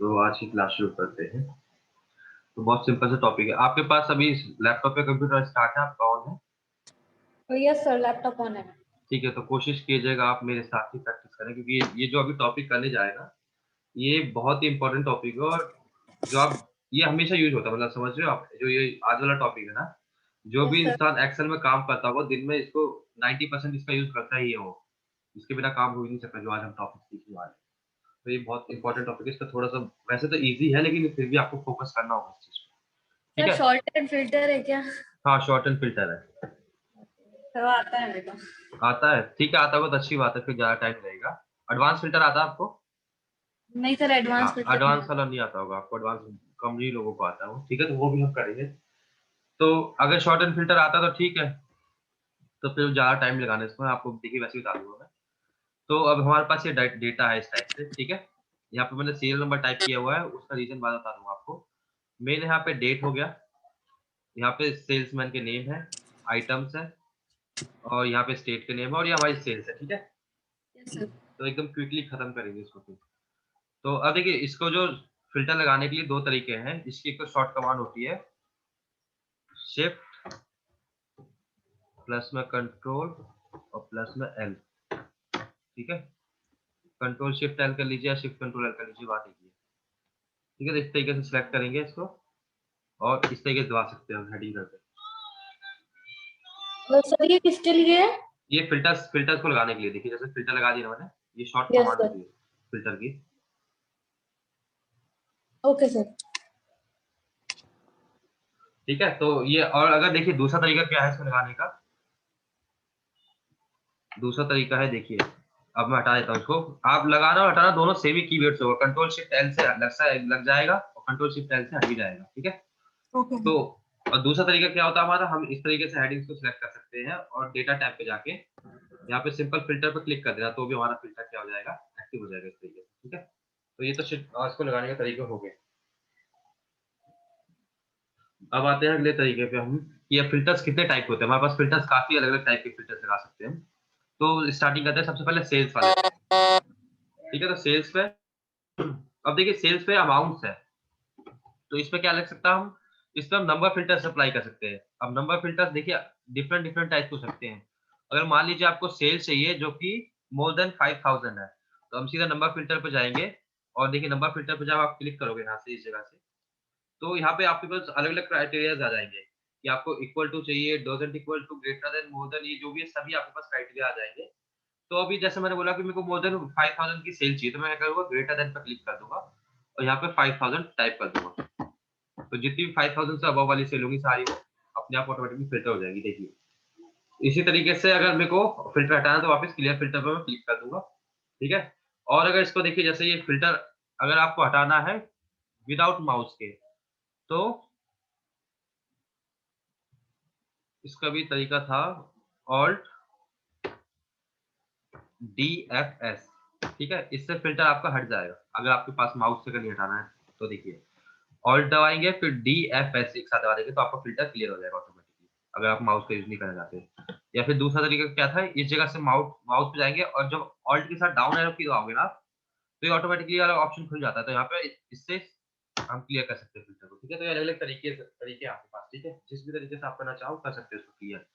तो आज की क्लास शुरू करते हैं। तो बहुत सिंपल सा टॉपिक है। आपके पास अभी लैपटॉप पे कंप्यूटर स्टार्ट है, आपका ऑन है? यस सर, लैपटॉप ऑन है। ठीक है, तो कोशिश कीजिएगा आप मेरे साथ ही प्रैक्टिस करें, क्योंकि ये जो अभी टॉपिक करने जाए ना, ये बहुत ही इंपॉर्टेंट टॉपिक है। और जो आप ये हमेशा यूज होता है, मतलब समझ रहे हो आप, जो ये आज वाला टॉपिक है ना, जो यस भी सर। इंसान एक्सेल में काम करता होगा दिन में इसको 90% इसका यूज करता ही है वो। इसके बिना काम हो ही नहीं सकता जो आज हम टॉपिक सीखने वाले हैं। तो ये बहुत इंपॉर्टेंट टॉपिक है। इसका थोड़ा सा वैसे तो ईजी है, लेकिन फिर भी आपको फोकस करना होगा इस चीज पे। ठीक सर है? शॉर्ट एंड फिल्टर है क्या? हाँ, शॉर्ट एंड फिल्टर है। सर आता है मेरे को। आता है? ठीक है, आता होगा तो अच्छी बात है, फिर ज़्यादा टाइम लगेगा। एडवांस फ़िल्टर आता है आपको? नहीं सर, एडवांस हाँ, फिल्टर नहीं एडवांस आता। वाला नहीं आता होगा आपको, एडवांस कम ही लोगों को आता है वो। ठीक है, तो वो भी हम करेंगे। तो अगर शॉर्ट एंड फ़िल्टर आता है तो ठीक है, तो फिर ज़्यादा टाइम लगाना इसमें, आपको देखिए वैसे ही बता दूँगा मैं। तो अब हमारे पास ये डेटा है इस टाइप से, ठीक है? यहाँ पे मैंने सीरियल नंबर टाइप किया हुआ है, उसका रीज़न बाद बता दूँगा आपको। मेन यहाँ पे डेट हो गया, यहाँ पे सेल्समैन के नेम है, आइटम्स है, और यहाँ पे स्टेट के नेम है, और ये हमारी सेल्स है, ठीक है? Yes sir. तो एकदम क्विकली खत्म करेंगे इसको फिर। तो अब देखिए, इसको जो फ़िल्टर लगाने के लिए 2 तरीके हैं। इसकी एक तो शॉर्ट कमांड होती है, शिफ्ट प्लस में कंट्रोल और प्लस में एल, ठीक है? कंट्रोल शिफ्ट एल कर लीजिए या शिफ्ट कंट्रोल एल कर लीजिए, बात एक ही है। ठीक है? तो इस तरीके से सिलेक्ट करेंगे इसको, और इस तरीके से दबा सकते हैं हेडिंग करके। तो सर ये किसके लिए है? ये फ़िल्टर्स को लगाने के लिए। देखिए जैसे फ़िल्टर लगा दिया मैंने, ये शॉर्ट यस कमांड सर। होती है फ़िल्टर की। Okay sir. ठीक है? तो ये, और अगर देखिए दूसरा तरीका क्या है इसको लगाने का, दूसरा तरीका है, देखिए अब मैं हटा देता हूँ इसको। आप लगाना और हटाना दोनों सेम ही कीवर्ड से होगा। कंट्रोल शिफ्ट एल से लग जाएगा और कंट्रोल शिफ्ट एल से हट भी जाएगा, ठीक है? ओके तो सर। और दूसरा तरीका क्या होता है हमारा, हम इस तरीके से हेडिंग्स को सिलेक्ट कर सकते हैं और डेटा टैब पे जाके यहाँ पे सिंपल फिल्टर पे क्लिक कर देना, तो भी हमारा फिल्टर क्या हो जाएगा, एक्टिव हो जाएगा इस तरीके से। ठीक है? तो ये तो इसको लगाने के तरीके हो गए। अब आते हैं अगले तरीके पे हम, कि ये फिल्टर्स कितने टाइप के होते हैं। हमारे पास फिल्टर्स काफी अलग अलग टाइप के फिल्टर्स लगा सकते हैं। तो स्टार्टिंग करते हैं सबसे पहले सेल्स वाले से। ठीक है? तो सेल्स पे, अब देखिए सेल्स पे अमाउंट्स है, तो इसमें क्या लग सकता है, हम इसमें हम नंबर फिल्टर्स अप्लाई कर सकते हैं। अब नंबर फिल्टर्स देखिए डिफरेंट डिफरेंट टाइप के हो सकते हैं। अगर मान लीजिए आपको सेल्स चाहिए जो कि मोर देन 5000 है, तो हम सीधा नंबर फिल्टर पे जाएंगे, और देखिए नंबर फिल्टर पे जब आप क्लिक करोगे यहाँ से, इस जगह से, तो यहाँ पे आपके पास अलग अलग क्राइटेरियाज आ जाएंगे कि आपको इक्वल टू चाहिए, doesn't equal to, greater than, more than, ये जो भी है सभी आपके पास क्राइटेरिया आ जाएंगे। तो अभी जैसे मैंने बोला कि मेरे को मोर देन 5000 की सेल चाहिए, तो मैं क्या करूंगा, ग्रेटर देन पे क्लिक कर दूंगा और यहाँ पे 5000 टाइप कर दूंगा। तो जितनी भी 5000 से अबव वाली सेल होंगी सारी वो अपने आप ऑटोमेटिकली फिल्टर हो जाएगी। देखिए इसी तरीके से अगर मेरे को फिल्टर हटाना है तो वापस क्लियर फिल्टर पर मैं क्लिक कर दूंगा। ठीक है? और अगर इसको देखिए, जैसे ये फिल्टर अगर आपको हटाना है विदाउट माउस के, तो इसका भी तरीका था, ऑल्ट डी एफ एस। ठीक है? इससे फिल्टर आपका हट जाएगा अगर आपके पास माउस से नहीं हटाना है। तो देखिए ऑल्ट दबाएंगे फिर डी एफ एस एक साथ दबा देंगे तो आपका फिल्टर क्लियर हो जाएगा ऑटोमेटिकली, अगर आप माउस का यूज नहीं करना चाहते। या फिर दूसरा तरीका क्या था, इस जगह से माउस माउस पे जाएंगे और जब ऑल्ट के साथ डाउन एरो की दबाओगे ना, तो ये ऑटोमेटिकली वाला ऑप्शन खुल जाता है। तो यहाँ पे इससे हम क्लियर कर सकते हैं फिल्टर को। ठीक है? तो ये अलग अलग तरीके हैं आपके पास। ठीक है? जिस भी तरीके से आप करना चाहो कर सकते हो इसको क्लियर।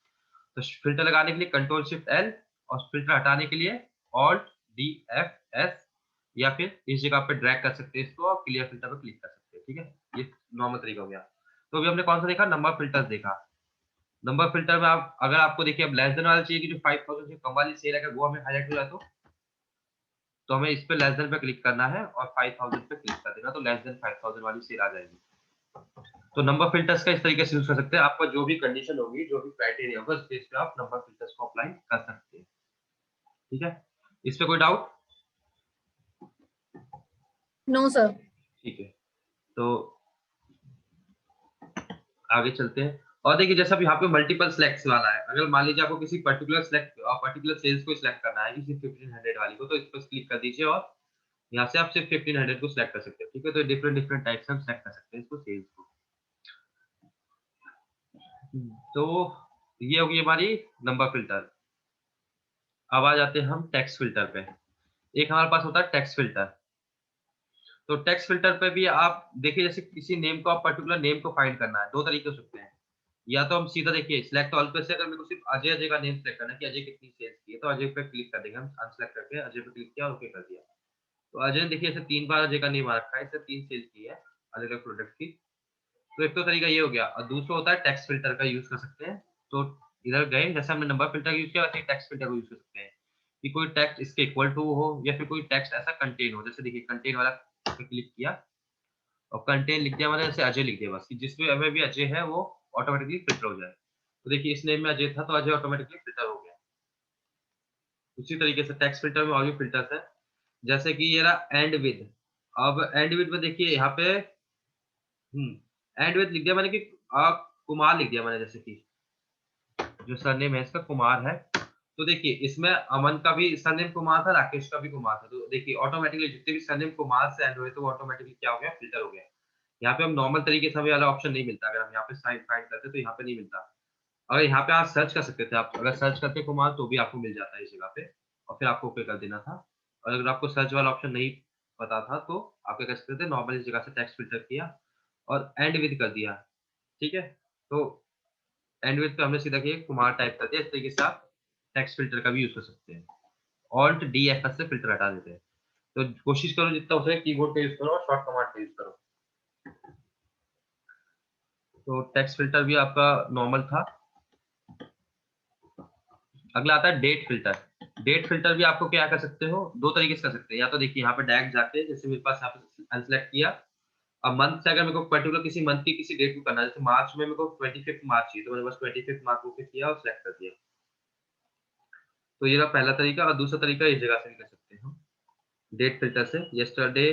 तो फिल्टर लगाने के लिए कंट्रोल शिफ्ट एल, और फिल्टर हटाने के लिए ऑल्ट डी एफ एस, या फिर इस जगह पे ड्रैग कर सकते हैं इसको और क्लियर फिल्टर पे क्लिक कर सकते हैं। ठीक है? ये नॉर्मल तरीका हो गया। तो अभी हमने कौन सा देखा, नंबर फिल्टर्स देखा। नंबर फिल्टर में आप, अगर आपको देखिए अब लेस देन वाला चाहिए कि जो 5000 से कम वाली सेल है, अगर वो हमें हाईलाइट हो जाए तो हमें इस पे लेस देन पे क्लिक करना है और 5000 पे क्लिक कर देना, तो लेस देन 5000 वाली सेल आ जाएगी। तो नंबर फिल्टर्स का इस तरीके से यूज कर सकते हैं। आपका जो भी कंडीशन होगी, जो भी क्राइटेरिया होगा, उस बेस पे आप नंबर फिल्टर्स को अप्लाई कर सकते हैं। ठीक है? इस पे कोई डाउट? No sir. ठीक है, तो आगे चलते हैं। और देखिए जैसा अब यहाँ पे मल्टीपल सिलेक्ट्स वाला है, अगर मान लीजिए आपको किसी पर्टिकुलर सेल्स को सिलेक्ट करना है, किसी 1500 वाली को, तो इस पर क्लिक कर दीजिए और यहाँ से आप सिर्फ 1500 को सिलेक्ट कर सकते हैं। ठीक है? तो डिफरेंट डिफरेंट टाइप से हम सिलेक्ट कर सकते हैं इसको, सेल्स को। तो ये होगी हमारी नंबर फिल्टर। अब आ जाते हैं हम टेक्स्ट फिल्टर पे। एक हमारे पास होता है टेक्स्ट फिल्टर। तो टेक्स्ट फिल्टर पे भी आप देखिए, जैसे किसी नेम को, आप पर्टिकुलर नेम को फाइंड करना है, 2 तरीके हो सकते हैं। या तो हम सीधा देखिए सिलेक्ट ऑल पे से, अगर मेरे को सिर्फ अजय का नेम सेलेक्ट करना है कि अजय कितनी सेल्स की है, तो अजय पे क्लिक कर देंगे हम, अनसेलेक्ट करके अजय पे क्लिक किया और ओके कर दिया। तो अजय ने देखिए ऐसे 3 बार अजय का नेम आ रखा है, इससे 3 सेल्स की है अलग-अलग प्रोडक्ट की। तो एक तो तरीका ये हो गया, और दूसरा होता है टेक्स्ट फिल्टर का यूज़ कर सकते हैं। तो इधर गए, जैसे हमने नंबर फिल्टर यूज़ किया, वैसे ही टेक्स्ट फिल्टर को यूज़ कर सकते हैं, कि कोई टेक्स्ट इसके इक्वल टू हो या फिर कोई टेक्स्ट ऐसा कंटेन हो। जैसे देखिए कंटेन वाला पे क्लिक किया और कंटेन लिख दिया, मैंने जैसे अजय लिख दिया, बस कि जिसमें में भी अजय है वो ऑटोमेटिकली फ़िल्टर हो जाए। तो देखिए इस नेम में अजय था, तो अजय ऑटोमेटिकली फ़िल्टर हो गया। उसी तरीके से टेक्स्ट फिल्टर में और भी फ़िल्टर्स हैं, जैसे कि ये रहा एंड विद। अब एंड विद में देखिए यहाँ पे हुँ, एंड विद लिख दिया मैंने कि कुमार लिख दिया मैंने, जैसे कि जो सरनेम है इसका कुमार है। तो देखिए इसमें अमन का भी सरनेम कुमार था, राकेश का भी कुमार था। तो देखिए ऑटोमैटिकली जितने भी सरनेम कुमार से एंड हुए तो वो ऑटोमैटिकली क्या हो गया, फ़िल्टर हो गया। यहाँ पे हम नॉर्मल तरीके से हमें वाला ऑप्शन नहीं मिलता। अगर हम यहाँ पे साइड फाइंड करते तो यहाँ पे नहीं मिलता। अगर यहाँ पे आप सर्च कर सकते थे, आप अगर सर्च करते कुमार तो भी आपको मिल जाता है इस जगह पे, और फिर आपको ओके कर देना था। और अगर आपको सर्च वाला ऑप्शन नहीं पता था तो आप क्या कर सकते थे, नॉर्मल इस जगह से टेक्स्ट फ़िल्टर किया और एंड विद कर दिया, ठीक है? तो एंड विथ पे हमने सीधा किया कुमार टाइप कर दिया। इस तरीके से आप टेक्स्ट फ़िल्टर का भी यूज़ कर सकते हैं। ऑल्ट डीएफएस से फ़िल्टर हटा देते हैं। तो कोशिश करो जितना हो सके कीबोर्ड का यूज़ करो और शॉर्ट कमांड का यूज़ करो। तो टेक्स्ट फ़िल्टर भी आपका नॉर्मल था। अगला आता है डेट फ़िल्टर। डेट फ़िल्टर भी आपको क्या कर सकते हो, 2 तरीके से कर सकते हैं। या तो देखिए यहाँ पे डायरेक्ट जाके, जैसे मेरे पास यहाँ पे अनसेलेक्ट किया। अब मंथ से अगर मेरे को पर्टिकुलर किसी मंथ की किसी डेट को करना है, जैसे मार्च में मेरे को 25th मार्च चाहिए, तो मैंने बस 25th मार्च को क्लिक किया और सिलेक्ट कर दिया। तो ये रहा पहला तरीका, और दूसरा तरीका इस जगह से भी कर सकते हैं हम। डेट फ़िल्टर से यस्टरडे,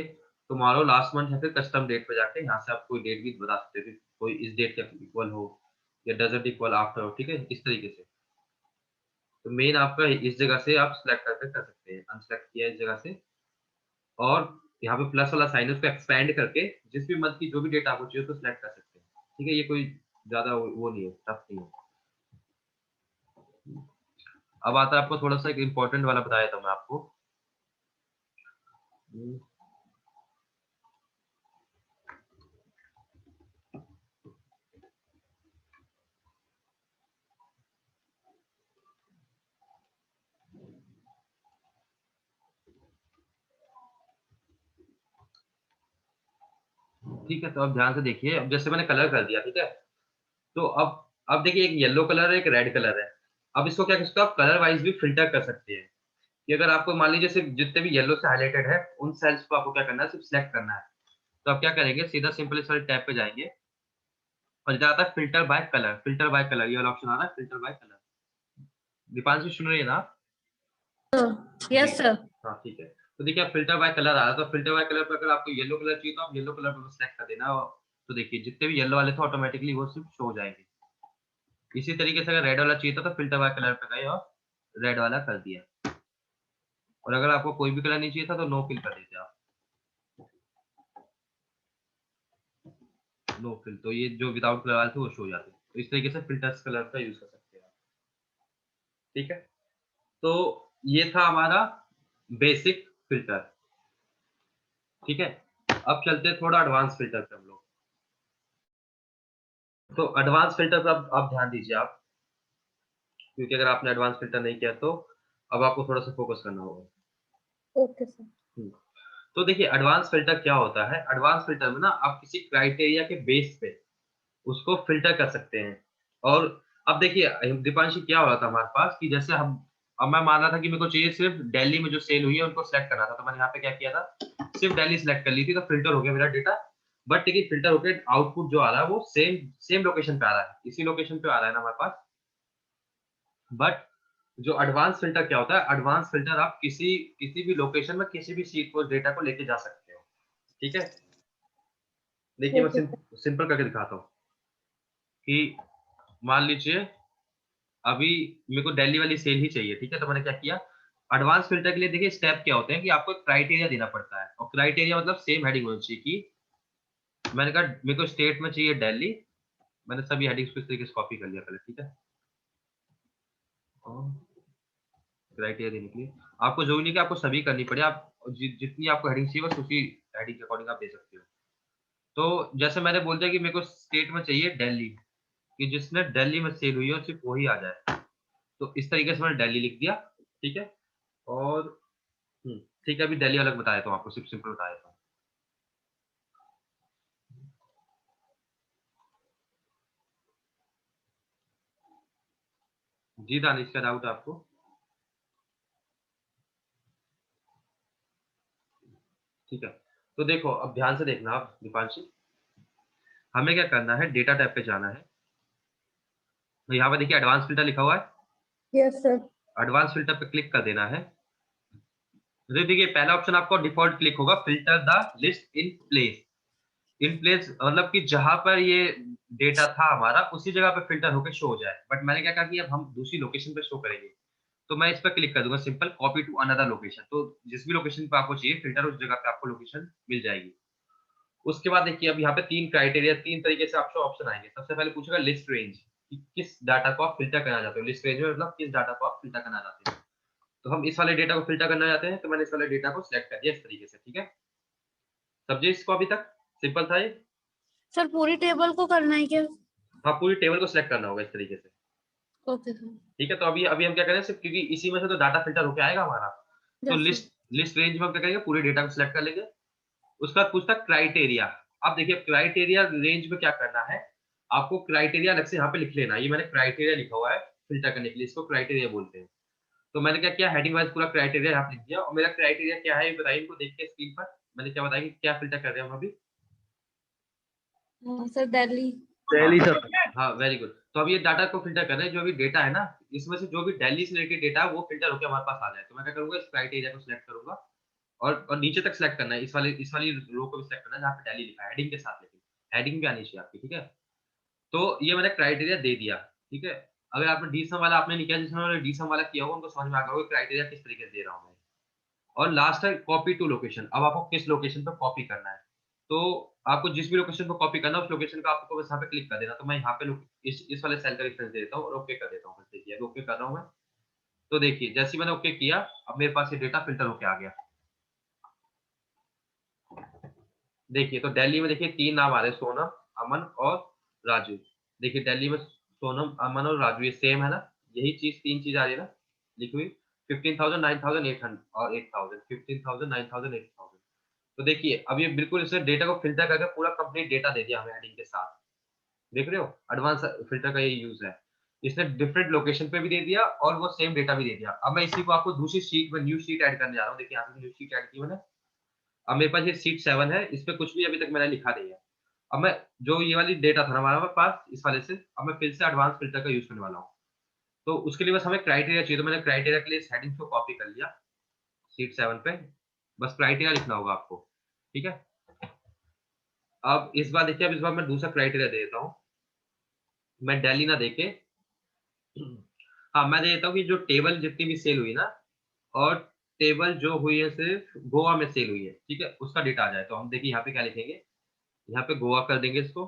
टुमारो, लास्ट मंथ, या फिर कस्टम डेट पे जाके यहाँ से आप कोई डेट भी बता सकते हो कि कोई इस डेट के इक्वल हो या डज़न्ट इक्वल आफ्टर हो, ठीक है? इस तरीके से। तो मेन आपका इस जगह से आप सिलेक्ट करके कर सकते हैं। अनसेलेक्ट किया इस जगह से, और यहाँ पे प्लस वाला साइन है उसको एक्सपेंड करके जिस भी मंथ की जो भी डेट आपको चाहिए उसको सिलेक्ट कर सकते हैं। ठीक है? ये कोई ज़्यादा वो नहीं है, टफ नहीं है। अब आता है आपको थोड़ा-सा एक इम्पोर्टेंट वाला बताया था मैं आपको। हुँ। ठीक है, तो अब ध्यान से देखिए, अब जैसे मैंने कलर कर दिया, ठीक है? तो अब देखिए एक येलो कलर है, एक रेड कलर है। अब इसको क्या कर सकते हो, आप कलर वाइज़ भी फ़िल्टर कर सकते हैं, कि अगर आपको मान लीजिए सिर्फ़ जितने भी येलो से हाइलाइटेड है, उन सेल्स को आपको क्या करना है, सिर्फ़ सिलेक्ट करना है। तो आप क्या करेंगे, सीधा सिंपल इस वाले टैब पे जाएँगे और इधर आता है फ़िल्टर बाय कलर, ये वाला ऑप्शन आ रहा है, फ़िल्टर बाय कलर। दीपांशु सुन रही है ना आप? जी। Yes sir. हाँ, ठीक है। तो देखिए अब फ़िल्टर बाय कलर आ रहा है, तो फ़िल्टर बाय कलर पे अगर आपको येलो कलर चाहिए तो आप येलो कलर पे सिलेक्ट कर देना। तो देखिए जितने भी येलो वाले थे ऑटोमैटिकली वो सिर्फ़ शो हो जाएँगे। इसी तरीके से अगर रेड वाला चाहिए था तो फ़िल्टर बाय कलर पे गए और रेड वाला कर दिया। और अगर आपको कोई भी कलर नहीं चाहिए था तो नो फिल कर देते आप। नो फिल, तो ये जो विदाउट कलर वाले थे वो शो हो जाते। तो इस तरीके से फ़िल्टर्स कलर का यूज़ कर सकते हैं आप। ठीक है? तो ये था हमारा बेसिक फ़िल्टर, ठीक है? अब चलते हैं थोड़ा एडवांस फ़िल्टर पे हम लोग। तो एडवांस फ़िल्टर पे अब ध्यान दीजिए आप, क्योंकि अगर आपने एडवांस फ़िल्टर नहीं किया तो अब आपको थोड़ा-सा फ़ोकस करना होगा। Okay sir. हुँ। तो देखिए एडवांस फ़िल्टर क्या होता है? एडवांस फ़िल्टर में ना आप किसी क्राइटेरिया के बेस पे उसको फ़िल्टर कर सकते हैं। और अब देखिए दीपांशु क्या हो रहा था हमारे पास, कि जैसे हम, अब मैं मान रहा था कि मेरे को चाहिए सिर्फ़ दिल्ली में जो सेल हुई है उनको सिलेक्ट करना था। तो मैंने यहाँ पे क्या किया था, सिर्फ़ दिल्ली सिलेक्ट कर ली थी तो फ़िल्टर हो गया मेरा डेटा। बट देखिए फ़िल्टर होके आउटपुट जो आ रहा है वो सेम सेम लोकेशन पे आ रहा है। इसी लोकेशन पे आ रहा है ना हमारे पास। बट जो एडवांस फ़िल्टर क्या होता है, एडवांस फ़िल्टर आप किसी किसी भी लोकेशन में किसी भी शीट को डेटा को लेके जा सकते हो। ठीक है? देखिए मैं ओके सर। सिंपल करके दिखाता हूँ, कि मान लीजिए अभी मेरे को दिल्ली वाली सेल ही चाहिए, ठीक है? तो मैंने क्या किया, एडवांस फ़िल्टर के लिए देखिए स्टेप क्या होते हैं, कि आपको एक क्राइटेरिया देना पड़ता है, और क्राइटेरिया मतलब सेम हेडिंग होनी चाहिए। कि मैंने कहा मेरे को स्टेट में चाहिए दिल्ली, मैंने सभी हेडिंग्स को इस तरीके से कॉपी कर लिया पहले, ठीक है? और क्राइटेरिया देने के लिए आपको ज़रूरी नहीं कि आपको सभी करनी पड़े, आप जितनी आपको हेडिंग चाहिए बस उसी हेडिंग के अकॉर्डिंग आप दे सकते हो। तो जैसे मैंने बोल दिया कि मेरे को स्टेट में चाहिए दिल्ली, कि जिसने दिल्ली में सेल हुई है सिर्फ वही आ जाए। तो इस तरीके से मैंने दिल्ली लिख दिया, ठीक है। और ठीक है, अभी दिल्ली अलग बता देता हूँ आपको, सिर्फ सिंपल बता देता हूँ। जी दानिश, क्या डाउट है आपको? ठीक है, तो देखो अब ध्यान से देखना आप दीपांशी, हमें क्या करना है, डेटा टैब पे जाना है। तो यहाँ पे देखिए एडवांस फिल्टर लिखा हुआ है, यस सर। एडवांस फिल्टर पे क्लिक कर देना है। तो देखिए पहला ऑप्शन आपको डिफॉल्ट क्लिक होगा, filter the list in place. In place मतलब कि जहां पर ये डेटा था हमारा उसी जगह पे फिल्टर होकर शो हो जाए। बट मैंने क्या कहा कि अब हम दूसरी लोकेशन पे शो करेंगे, तो मैं इस पर क्लिक कर दूंगा simple, copy to another location. तो जिस भी लोकेशन पे आपको चाहिए फिल्टर, उस जगह पे आपको लोकेशन मिल जाएगी। उसके बाद देखिए अब यहाँ पे 3 क्राइटेरिया, 3 तरीके से आपको ऑप्शन आएंगे। सबसे पहले पूछेगा लिस्ट रेंज, कि किस डाटा को आप फिल्टर करना चाहते हो। लिस्ट रेंज में मतलब किस डाटा को आप फिल्टर करना चाहते हो। तो हम इस वाले डेटा को फिल्टर करना चाहते हैं, तो मैंने इस वाले डेटा को सिलेक्ट कर दिया इस तरीके से, ठीक है। समझे इसको अभी तक? सिंपल था ये। सर पूरी टेबल को करना है क्या? हाँ, पूरी टेबल को सिलेक्ट करना होगा इस तरीके से, ओके सर। ठीक है। तो अभी अभी हम क्या करें, सिर्फ क्योंकि इसी में से तो डाटा फिल्टर होके आएगा हमारा, तो yes sir. List list range में हम क्या करेंगे, पूरे डेटा को सिलेक्ट कर लेंगे। उसके बाद पूछता है क्राइटेरिया। अब देखिए क्राइटेरिया रेंज में क्या करना है, आपको क्राइटेरिया अलग से यहाँ पे लिख लेना है। ये मैंने क्राइटेरिया लिखा हुआ है फिल्टर करने के लिए, इसको क्राइटेरिया बोलते हैं। तो मैंने क्या किया, हेडिंग वाइज पूरा क्राइटेरिया यहाँ पे लिख दिया। और मेरा क्राइटेरिया क्या है ये बताइए इनको देख के स्क्रीन पर, मैंने क्या बताया कि क्या फिल्टर कर रहे हैं हम अभी। सर दिल्ली। दिल्ली सर। हाँ, वेरी गुड। तो अब ये डाटा को फिल्टर कर रहे हैं, जो भी डेटा है ना, इसमें से जो भी दिल्ली से रिलेटेड डेटा है वो फिल्टर होकर हमारे पास आ जाए। तो मैं क्या करूंगा, इस क्राइटेरिया को सिलेक्ट करूंगा और नीचे तक सिलेक्ट करना है। इस वाली रो को भी सिलेक्ट करना है जहाँ पे दिल्ली लिखा है, हेडिंग के साथ, लेकिन हेडिंग भी आनी चाहिए आपकी, ठीक है। तो ये मैंने क्राइटेरिया दे दिया, ठीक है। अगर आपने डीसम वाला आपने नहीं किया, जिसमें डीसम वाला किया होगा उनको समझ में आ गया होगा क्राइटेरिया किस तरीके से दे रहा हूँ मैं। और लास्ट है कॉपी टू लोकेशन। अब आपको किस लोकेशन पे कॉपी करना है, तो आपको जिस भी लोकेशन पे कॉपी करना है उस लोकेशन का आपको बस यहाँ पे क्लिक कर देना। तो मैं यहाँ पे इस वाले सेल का रेफरेंस दे देता हूँ और ओके कर देता हूँ। बस देखिए ओके कर रहा हूँ मैं। तो देखिए जैसे ही मैंने ओके किया, अब मेरे पास ये डेटा फिल्टर होके आ गया। देखिए तो दिल्ली में देखिए 3 नाम आ रहे हैं, सोनम, अमन और राजू। देखिए दिल्ली में सोनम, अमन और राजू ये सेम है ना, यही चीज 3 चीज आ रही है ना लिखी हुई। 15,000, 9,800 और 8,000, 15,000, 9,000, 8,000। तो देखिए अब ये बिल्कुल इसने डेटा को फिल्टर करके पूरा कंप्लीट डेटा दे दिया हमें हेडिंग के साथ। देख रहे हो, एडवांस फिल्टर का ये यूज है। इसने डिफरेंट लोकेशन पे भी दे दिया और वो सेम डेटा भी दे दिया। अब मैं इसी को आपको दूसरी शीट में न्यू शीट ऐड करने जा रहा हूँ। देखिए यहाँ पे न्यू शीट ऐड की मैंने। अब मेरे पास ये शीट 7 है, इस पे कुछ भी अभी तक मैंने लिखा नहीं है। अब मैं जो ये वाली डेटा था ना हमारे पास इस वाले से, अब मैं फिर से एडवांस फिल्टर का यूज करने वाला हूँ। तो उसके लिए बस हमें क्राइटेरिया चाहिए, तो मैंने क्राइटेरिया के लिए इस हेडिंग को कॉपी कर लिया शीट 7 पे। बस क्राइटेरिया लिखना होगा आपको, ठीक है। अब इस बार देखिए, अब इस बार मैं दूसरा क्राइटेरिया दे देता हूँ। मैं दिल्ली ना देके हाँ, मैं दे देता हूँ कि जो टेबल जितनी भी सेल हुई ना, और टेबल जो हुई है सिर्फ गोवा में सेल हुई है, ठीक है, उसका डेटा आ जाए। तो हम देखिए यहाँ पे क्या लिखेंगे, यहाँ पे गोवा कर देंगे इसको,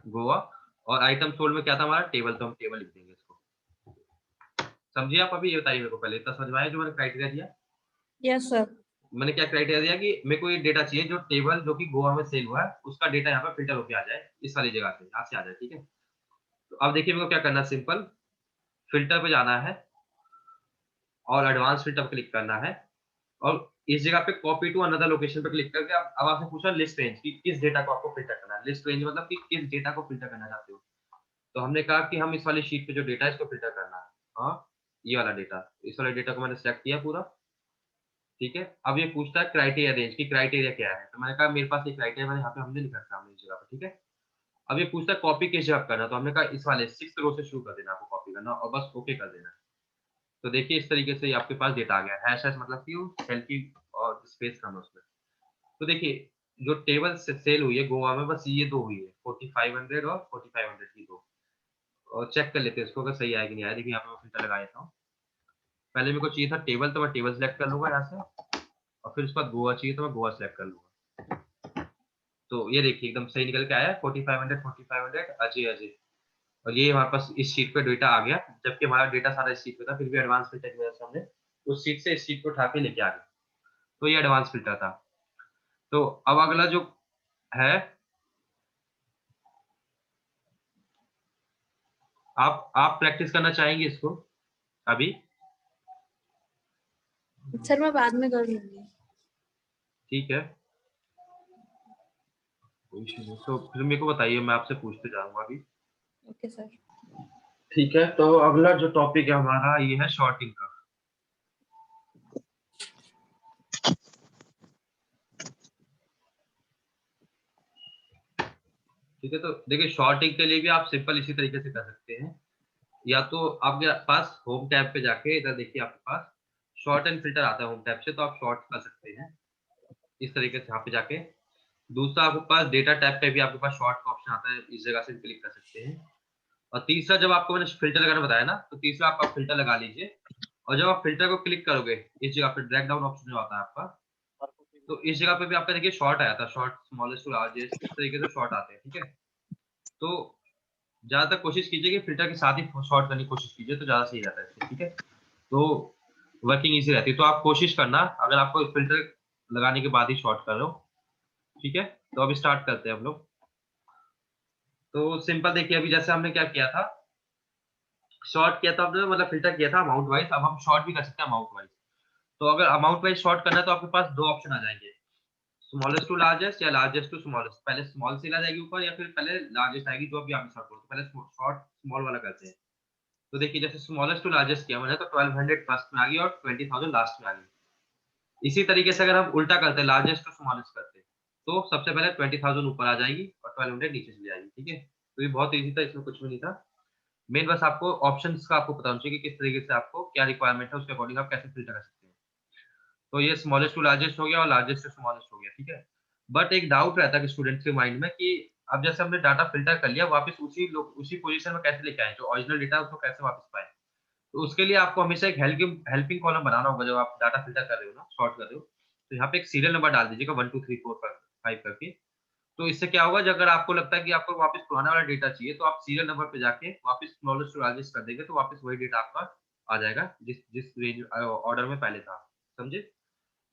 गोवा। और आइटम सोल्ड में क्या था हमारा, टेबल, तो हम टेबल लिख देंगे इसको। समझिए आप? अभी ये बताइए मेरे को, पहले इतना समझ में आया जो मैंने क्राइटेरिया दिया? Yes sir. मैंने क्या क्राइटेरिया दिया कि मेरे को ये डेटा चाहिए जो टेबल जो कि गोवा में सेल हुआ है उसका डेटा यहाँ पे फिल्टर होकर आ जाए, इस वाली जगह से, यहाँ से आ जाए, ठीक है। तो अब देखिए मेरे को क्या करना है, सिंपल फिल्टर पे जाना है और एडवांस फिल्टर पे क्लिक करना है। और इस जगह पे कॉपी टू अनदर लोकेशन पे क्लिक करके अब आपसे पूछा लिस्ट रेंज की किस डेटा को आपको फिल्टर करना है। लिस्ट रेंज मतलब कि किस डेटा को फिल्टर करना चाहते हो। तो हमने कहा कि हम इस वाली शीट पे जो डेटा है इसको फिल्टर करना है। हाँ, ये वाला डेटा, इस वाले डेटा को मैंने सेलेक्ट किया पूरा, ठीक है। अब ये पूछता है क्राइटेरिया रेंज की, क्राइटेरिया क्या है। तो मैंने कहा मेरे पास ये क्राइटेरिया मैंने यहाँ पे हमने लिखा था हमने इस जगह पे, ठीक है। अब ये पूछता है कॉपी किस जगह करना, तो हमने कहा इस वाले 6th रो से शुरू कर देना, आपको कॉपी करना और बस ओके कर देना। तो देखिए इस तरीके से आपके पास डेटा आ गया। हैश हैश मतलब कि वो सेल की और स्पेस कम है उसमें। तो देखिए जो टेबल से सेल हुई है गोवा में, बस ये 2 हुई है, 4500 और 4500 की 2। और चेक कर लेते हैं इसको अगर सही आया कि नहीं आया। देखिए यहाँ पे मैं फिल्टर लगा देता हूँ। पहले मेरे को चाहिए था टेबल, तो मैं टेबल सेलेक्ट कर लूंगा यहाँ से। और फिर उसके बाद गोवा चाहिए तो मैं गोवा सेलेक्ट कर लूंगा। तो ये देखिए एकदम सही निकल के आया, 4500, 4500, अजय अजय। और ये हमारे पास इस शीट पे डेटा आ गया, जबकि हमारा डेटा सारा इस शीट पे था, फिर भी एडवांस फिल्टर की वजह से हमने उस शीट से इस शीट को उठा के लेके आ गए। तो ये एडवांस फिल्टर था। तो अब अगला जो है, आप प्रैक्टिस करना चाहेंगे इसको अभी? सर मैं बाद में कर लूंगी। ठीक है, कोई इशू नहीं। तो फिर मेरे को बताइए, मैं आपसे पूछते जाऊंगा अभी। Okay sir. ठीक है, तो अगला जो टॉपिक है हमारा ये है शॉर्टिंग का। ठीक है, तो देखिए शॉर्टिंग के लिए भी आप सिंपल इसी तरीके से कर सकते हैं। या तो आपके पास होम टैब पे जाके इधर देखिए, आपके पास शॉर्ट एंड फिल्टर आता है होम टैब से, तो आप शॉर्ट कर सकते हैं इस तरीके से यहाँ पे जाके। दूसरा आपके पास डेटा टैब पे भी आपके पास शॉर्ट का ऑप्शन आता है, इस जगह से क्लिक कर सकते हैं। और तीसरा, जब आपको मैंने फिल्टर लगाना बताया ना, तो तीसरा आप फिल्टर लगा लीजिए। और जब आप फिल्टर को क्लिक करोगे इस जगह पे ड्रैग डाउन ऑप्शन जो आता है आपका, तो इस जगह पे भी आपका देखिए शॉर्ट आया था, शॉर्ट स्मॉलेस्ट टू लार्जेस्ट, इस तरीके से शॉर्ट आते हैं। ठीक है, तो ज्यादातर कोशिश कीजिए कि फिल्टर के साथ ही शॉर्ट करने की कोशिश कीजिए, तो ज्यादा सही रहता है इससे। ठीक है, तो वर्किंग इजी रहती है। तो आप कोशिश करना, अगर आपको फिल्टर लगाने के बाद ही शॉर्ट कर लो। ठीक है, तो अभी स्टार्ट करते हैं हम लोग। तो सिंपल देखिए, अभी जैसे हमने क्या किया था, शॉर्ट किया था हमने, मतलब फिल्टर किया था अमाउंट वाइज, अब हम शॉर्ट भी कर सकते हैं अमाउंट वाइज। तो अगर अमाउंट वाइज शॉर्ट करना है तो आपके पास दो ऑप्शन आ जाएंगे, स्मॉलेस्ट टू लार्जेस्ट या लार्जेस्ट टू स्मॉलेस्ट। पहले स्मॉल से आ जाएगी ऊपर, या फिर पहले लार्जेस्ट आएगी, जो भी आप शॉर्ट करो। तो पहले शॉर्ट स्मॉल वाला करते हैं। तो देखिए, जैसे स्मॉलेस्ट टू लार्जेस्ट किया मैंने, तो 1200 फर्स्ट में आ गई और 20,000 लास्ट में आ गई। इसी तरीके से अगर हम उल्टा करते हैं, लार्जेस्ट टू स्मॉलेस्ट करते हैं, तो सबसे पहले 20,000 ऊपर आ जाएगी और 1200 नीचे चली जाएगी। ठीक है, तो ये बहुत ईजी था, इसमें कुछ भी नहीं था। मेन बस आपको ऑप्शंस का आपको पता होना चाहिए कि किस तरीके से आपको क्या रिक्वायरमेंट है, उसके अकॉर्डिंग आप कैसे फिल्टर कर सकते हैं। तो ये स्मॉलेस्ट टू लार्जेस्ट हो गया और लार्जेस्ट टू स्मॉलेस्ट हो गया। ठीक है, बट एक डाउट रहता है कि स्टूडेंट्स के माइंड में कि अब जैसे हमने डाटा फिल्टर कर लिया, वापस उसी पोजीशन में कैसे लेके आए, जो ओरिजिनल डेटा है उसको कैसे वापस पाए। तो उसके लिए आपको हमेशा एक हेल्पिंग कॉलम बनाना होगा, जब आप डाटा फिल्टर कर रहे हो ना, सॉर्ट कर रहे हो। तो यहाँ पे एक सीरियल नंबर डाल दीजिएगा 1 2 3 4 5 करके। तो इससे क्या होगा, जो अगर आपको लगता है कि आपको वापस पुराना वाला डेटा चाहिए, तो आप सीरियल नंबर पे जाके वापस स्मॉलेस्ट टू लार्जेस्ट कर देंगे, तो वापस वही डेटा आपका आ जाएगा जिस जिस रेंज ऑर्डर में पहले था। समझे?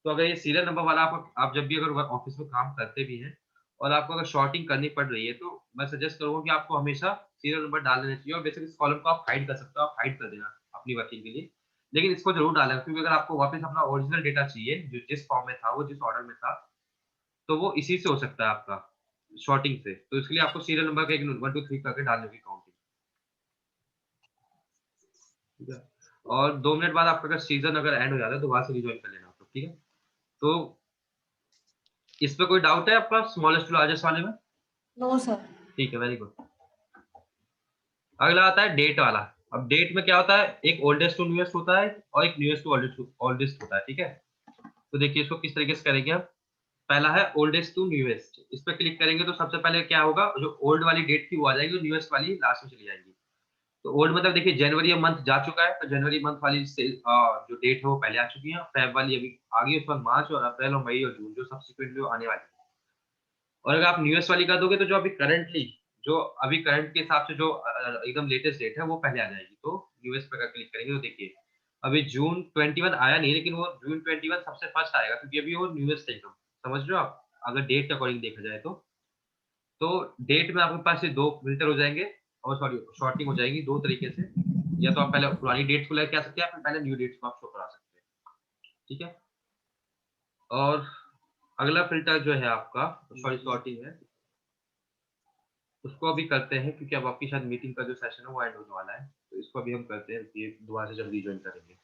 तो अगर ये सीरियल नंबर वाला आप जब भी अगर ऑफिस में काम करते भी हैं और आपको अगर शॉर्टिंग करनी पड़ रही है, तो मैं सजेस्ट करूंगा कि आपको हमेशा सीरियल नंबर डाल देना चाहिए। और बेसिक इस कॉलम को आप हाइड कर सकते हो, आप हाइड कर देना अपनी वर्किंग के लिए। लेकिन इसको जरूर डालें, क्योंकि अगर आपको वापस अपना ओरिजिनल डेटा चाहिए, जो जिस फॉर्म में था, वो जिस ऑर्डर में था, तो वो इसी से हो सकता है आपका, शॉर्टिंग से। तो इसके लिए आपको सीरियल नंबर का एक 1 2 3 करके डालने की काउंटिंग। ठीक है, और 2 मिनट बाद आपका अगर सीजन अगर एंड हो जाता है, तो वहां से रिज्वाइन कर लेना आप लोग। ठीक है, तो इस पे कोई डाउट है आपका स्मॉलेस्ट टू लार्जेस्ट वाले में? No sir. ठीक है, वेरी गुड। अगला आता है डेट वाला। अब डेट में क्या होता है, एक ओल्डेस्ट टू न्यूएस्ट होता है और एक न्यूएस्ट टू ओल्डेस्ट होता है। ठीक है, तो देखिए इसको किस तरीके से करेंगे हम। पहला है ओल्डेस्ट टू न्यूएस्ट, इस पर क्लिक करेंगे तो सबसे पहले क्या होगा, जो ओल्ड वाली डेट थी वो आ जाएगी, न्यूएस्ट वाली लास्ट में चली जाएगी। तो ओल्ड मतलब देखिए जनवरी मंथ जा चुका है, तो जनवरी मंथ वाली जो डेट है वो पहले आ चुकी है। फेब वाली अभी आ गई, उसके बाद मार्च और अप्रैल और मई और जून जो सब्सिक्वेंटली आने वाली है। और अगर आप न्यूएस्ट वाली कर दोगे, तो जो अभी करंट के हिसाब से जो एकदम लेटेस्ट डेट है वो पहले आ जाएगी। तो यूएस पे अगर क्लिक करेंगे तो देखिए अभी जून 21 आया नहीं, लेकिन वो जून 21 सबसे फर्स्ट आएगा, क्योंकि अभी वो न्यूएस्ट है एकदम। समझ रहे हो आप, अगर डेट के अकॉर्डिंग देखा जाए तो डेट में आपके पास ये दो फिल्टर हो जाएंगे, और सॉरी शॉर्टिंग हो जाएगी दो तरीके से। या तो आप पहले पुरानी डेट्स को लेके आ सकते हैं, या फिर पहले न्यू डेट्स को आप शो करा सकते हैं। ठीक है, और अगला फिल्टर जो है आपका, सॉरी शॉर्टिंग है, उसको अभी करते हैं, क्योंकि अब आपकी शायद मीटिंग का जो सेशन है वो एंड होने वाला है। तो इसको अभी हम करते हैं, ये दोबारा से जल्दी ज्वाइन करेंगे।